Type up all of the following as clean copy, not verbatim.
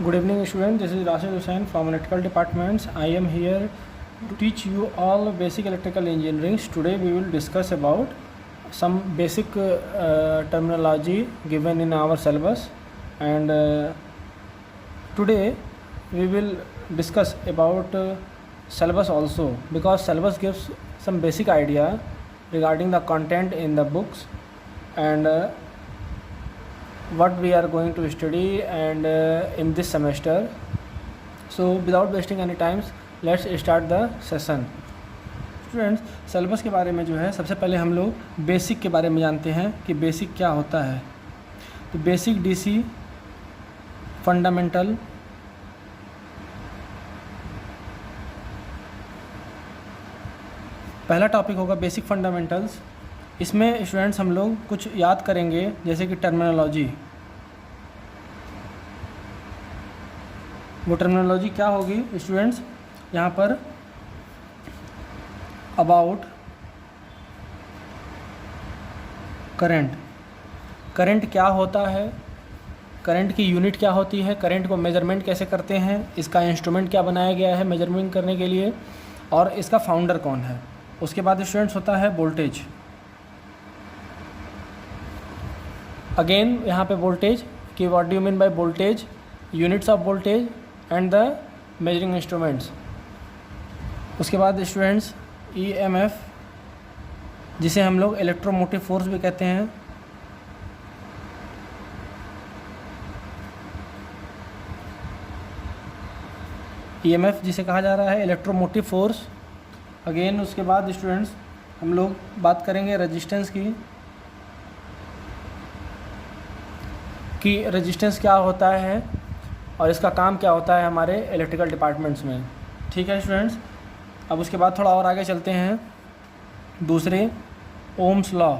Good evening students, this is Rashid Hussain from Electrical Departments. I am here to teach you all basic electrical engineering. Today we will discuss about some basic terminology given in our syllabus, and today we will discuss about syllabus also, because syllabus gives some basic idea regarding the content in the books and what we are going to study and in this semester. So without wasting any time, let's start the session. Students, syllabus के बारे में जो है सबसे पहले हम लोग basic के बारे में जानते हैं कि बेसिक क्या होता है. तो बेसिक डीसी फंडामेंटल, पहला टॉपिक होगा बेसिक फंडामेंटल्स. इसमें स्टूडेंट्स हम लोग कुछ याद करेंगे, जैसे कि टर्मिनोलॉजी. वो टर्मिनोलॉजी क्या होगी स्टूडेंट्स? यहाँ पर अबाउट करंट, करंट क्या होता है, करंट की यूनिट क्या होती है, करंट को मेजरमेंट कैसे करते हैं, इसका इंस्ट्रूमेंट क्या बनाया गया है मेजरमेंट करने के लिए, और इसका फाउंडर कौन है. उसके बाद स्टूडेंट्स होता है वोल्टेज. अगेन यहाँ पे वोल्टेज कि what do you mean by voltage, units of voltage and the measuring instruments. उसके बाद स्टूडेंट्स ईएमएफ, जिसे हम लोग इलेक्ट्रोमोटिव फोर्स भी कहते हैं. ईएमएफ जिसे कहा जा रहा है इलेक्ट्रोमोटिव फोर्स. अगेन उसके बाद स्टूडेंट्स हम लोग बात करेंगे रेजिस्टेंस की, कि रेजिस्टेंस क्या होता है और इसका काम क्या होता है हमारे इलेक्ट्रिकल डिपार्टमेंट्स में. ठीक है स्टूडेंट्स. अब उसके बाद थोड़ा और आगे चलते हैं. दूसरे Ohm's law.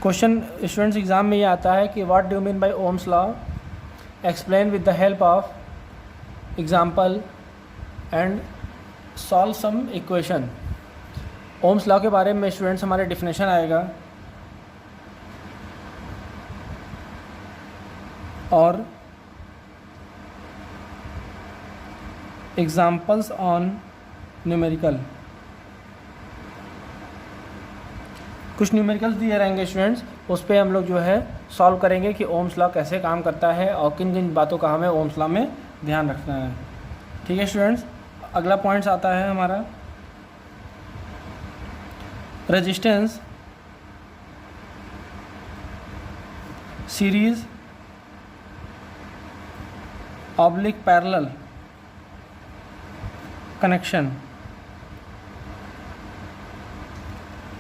Question students exam में ये आता है कि what do you mean by Ohm's law, explain with the help of example and solve some equation. Ohm's law के बारे में स्टूडेंट्स हमारे डिफिनेशन आएगा और एग्जाम्पल्स ऑन न्यूमेरिकल. कुछ न्यूमेरिकल्स दिए रहेंगे स्टूडेंट्स, उस पर हम लोग जो है सॉल्व करेंगे कि ओम्स लॉ कैसे काम करता है और किन किन बातों का हमें ओम्स लॉ में ध्यान रखना है. ठीक है स्टूडेंट्स. अगला पॉइंट्स आता है हमारा resistance, series oblique parallel connection.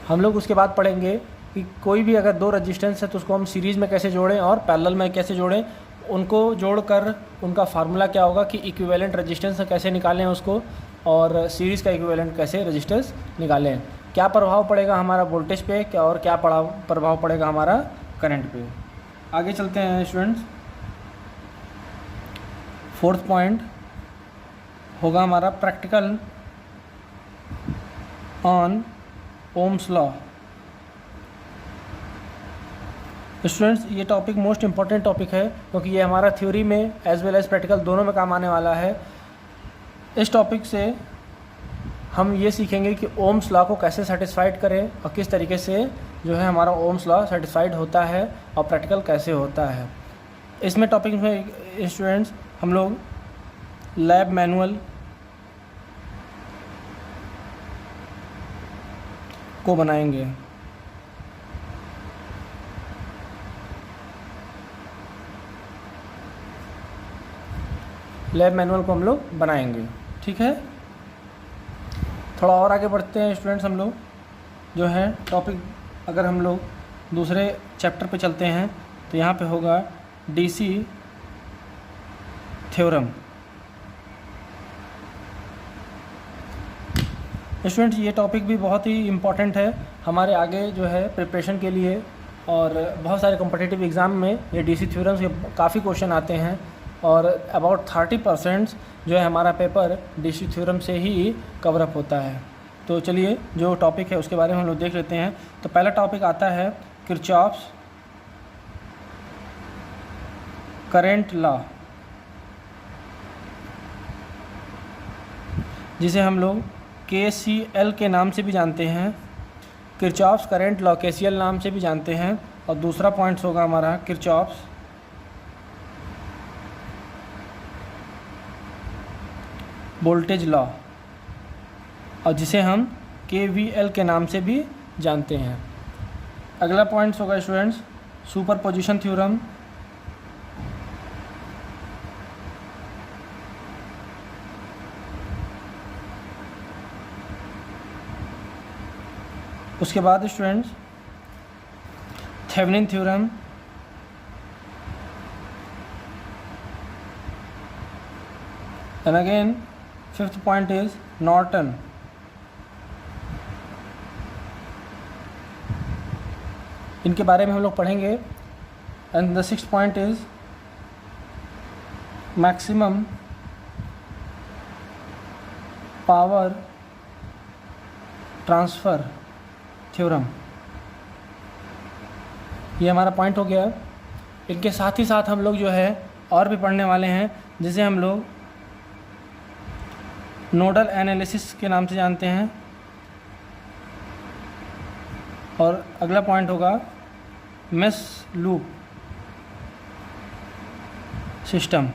हम लोग उसके बाद पढ़ेंगे कि कोई भी अगर दो रेजिस्टेंस है तो उसको हम सीरीज़ में कैसे जोड़ें और पैरेलल में कैसे जोड़ें. उनको जोड़कर उनका फार्मूला क्या होगा कि इक्विवेलेंट रेजिस्टेंस कैसे निकालें उसको, और सीरीज़ का इक्विवेलेंट कैसे रेजिस्टेंस निकालें. क्या प्रभाव पड़ेगा हमारा वोल्टेज पे, क्या और क्या प्रभाव पड़ेगा हमारा करंट पे. आगे चलते हैं स्टूडेंट्स. फोर्थ पॉइंट होगा हमारा practical on Ohm's law. Students, ये टॉपिक मोस्ट इम्पॉर्टेंट टॉपिक है क्योंकि ये हमारा थ्योरी में एज वेल एज प्रैक्टिकल दोनों में काम आने वाला है. इस टॉपिक से हम ये सीखेंगे कि ओम्स लॉ को कैसे सेटिस्फाइड करें और किस तरीके से जो है हमारा ओम्स लॉ सेटिस्फाइड होता है और प्रैक्टिकल कैसे होता है. इसमें टॉपिक में स्टूडेंट्स हम लोग लैब मैनुअल को बनाएंगे. लैब मैनुअल को हम लोग बनाएंगे. ठीक है. थोड़ा और आगे बढ़ते हैं स्टूडेंट्स. हम लोग जो है टॉपिक, अगर हम लोग दूसरे चैप्टर पे चलते हैं तो यहाँ पे होगा डीसी थ्योरम. स्टूडेंट्स, ये टॉपिक भी बहुत ही इम्पॉर्टेंट है हमारे आगे जो है प्रिपरेशन के लिए, और बहुत सारे कॉम्पिटिटिव एग्ज़ाम में ये डीसी थ्योरम से काफ़ी क्वेश्चन आते हैं, और अबाउट 30% जो है हमारा पेपर डीसी थ्योरम से ही कवर अप होता है. तो चलिए जो टॉपिक है उसके बारे में हम लोग देख लेते हैं। तो पहला टॉपिक आता है किरचॉफ्स करंट लॉ, जिसे हम लोग KCL के नाम से भी जानते हैं, किरचॉफ्स करंट लॉ KCL नाम से भी जानते हैं। और दूसरा पॉइंट्स होगा हमारा किरचॉफ्स वोल्टेज लॉ, और जिसे हम KVL के नाम से भी जानते हैं। अगला पॉइंट्स होगा स्टूडेंट्स सुपरपोजिशन थ्योरम, उसके बाद students Thevenin theorem, and again fifth point is Norton. इनके बारे में हम लोग पढ़ेंगे। And the sixth point is maximum power transfer theorem, ये हमारा पॉइंट हो गया। इनके साथ ही साथ हम लोग जो है और भी पढ़ने वाले हैं, जिसे हम लोग नोडल एनालिसिस के नाम से जानते हैं। और अगला पॉइंट होगा मेश लूप सिस्टम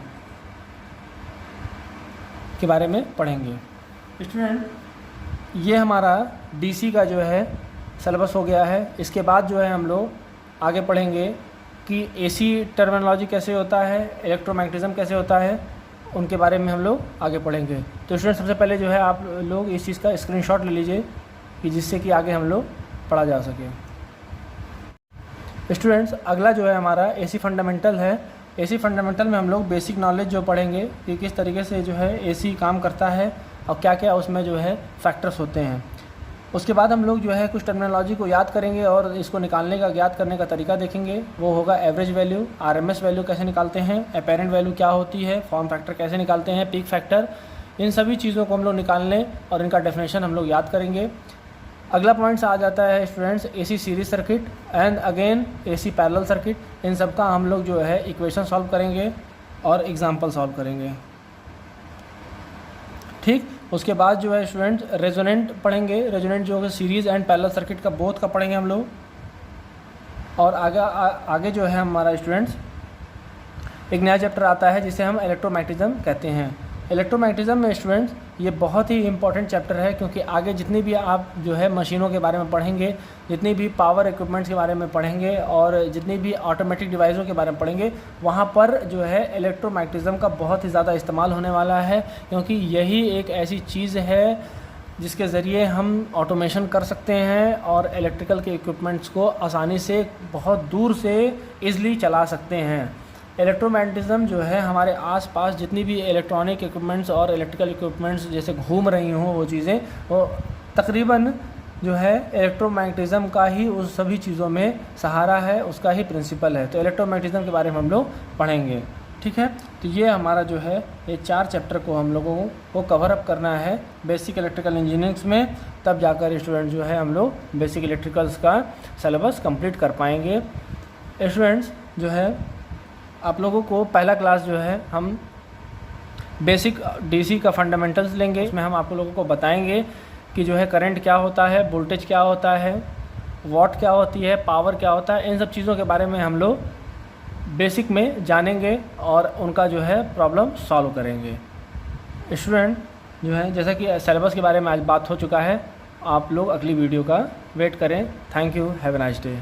के बारे में पढ़ेंगे। स्टूडेंट, ये हमारा डीसी का जो है सिलेबस हो गया है। इसके बाद जो है हम लोग आगे पढ़ेंगे कि एसी टर्मिनोलॉजी कैसे होता है, इलेक्ट्रोमैग्नेटिज्म कैसे होता है, उनके बारे में हम लोग आगे पढ़ेंगे। तो स्टूडेंट, सबसे पहले जो है आप लोग इस चीज़ का स्क्रीनशॉट ले लीजिए कि जिससे कि आगे हम लोग पढ़ा जा सके। स्टूडेंट्स, अगला जो है हमारा एसी फंडामेंटल है। एसी फंडामेंटल में हम लोग बेसिक नॉलेज जो पढ़ेंगे कि किस तरीके से जो है एसी काम करता है और क्या क्या उसमें जो है फैक्टर्स होते हैं। उसके बाद हम लोग जो है कुछ टर्मिनोलॉजी को याद करेंगे और इसको निकालने का ज्ञात करने का तरीका देखेंगे। वो होगा एवरेज वैल्यू, आरएमएस वैल्यू कैसे निकालते हैं, अपेरेंट वैल्यू क्या होती है, फॉर्म फैक्टर कैसे निकालते हैं, पीक फैक्टर, इन सभी चीज़ों को हम लोग निकालने और इनका डेफिनेशन हम लोग याद करेंगे। अगला पॉइंट्स आ जाता है students AC series circuit and again AC parallel circuit. इन सब का हम लोग जो है इक्वेशन सॉल्व करेंगे और एग्जाम्पल सॉल्व करेंगे। ठीक, उसके बाद जो है स्टूडेंट रेजोनेंट पढ़ेंगे। रेजोनेंट जो है सीरीज़ एंड पैरेलल सर्किट का बोथ का पढ़ेंगे हम लोग। और आगे जो है हमारा स्टूडेंट्स एक नया चैप्टर आता है जिसे हम इलेक्ट्रोमैग्नेटिज्म कहते हैं। इलेक्ट्रोमैग्नेटिज्म में स्टूडेंट्स ये बहुत ही इंपॉर्टेंट चैप्टर है, क्योंकि आगे जितनी भी आप जो है मशीनों के बारे में पढ़ेंगे, जितनी भी पावर इक्विपमेंट्स के बारे में पढ़ेंगे और जितनी भी ऑटोमेटिक डिवाइसों के बारे में पढ़ेंगे, वहाँ पर जो है इलेक्ट्रोमैग्नेटिज्म का बहुत ही ज़्यादा इस्तेमाल होने वाला है। क्योंकि यही एक ऐसी चीज़ है जिसके ज़रिए हम ऑटोमेशन कर सकते हैं और इलेक्ट्रिकल के इक्विपमेंट्स को आसानी से बहुत दूर से ईज़िली चला सकते हैं। इलेक्ट्रोमैग्नेटिज्म जो है हमारे आसपास जितनी भी इलेक्ट्रॉनिक इक्विपमेंट्स और इलेक्ट्रिकल इक्विपमेंट्स जैसे घूम रही हों, वो चीज़ें वो तकरीबन जो है इलेक्ट्रोमैग्नेटिज्म का ही उस सभी चीज़ों में सहारा है, उसका ही प्रिंसिपल है। तो इलेक्ट्रोमैग्नेटिज्म के बारे में हम लोग पढ़ेंगे। ठीक है, तो ये हमारा जो है ये 4 चैप्टर को हम लोगों को कवर अप करना है बेसिक इलेक्ट्रिकल इंजीनियरिंग्स में, तब जाकर स्टूडेंट जो है हम लोग बेसिक इलेक्ट्रिकल्स का सिलेबस कंप्लीट कर पाएंगे। स्टूडेंट्स जो है आप लोगों को पहला क्लास जो है हम बेसिक डीसी का फंडामेंटल्स लेंगे। इसमें हम आप लोगों को बताएंगे कि जो है करंट क्या होता है, वोल्टेज क्या होता है, वॉट क्या होती है, पावर क्या होता है, इन सब चीज़ों के बारे में हम लोग बेसिक में जानेंगे और उनका जो है प्रॉब्लम सॉल्व करेंगे। स्टूडेंट जो है जैसा कि सिलेबस के बारे में आज बात हो चुका है, आप लोग अगली वीडियो का वेट करें। Thank you, have a nice day.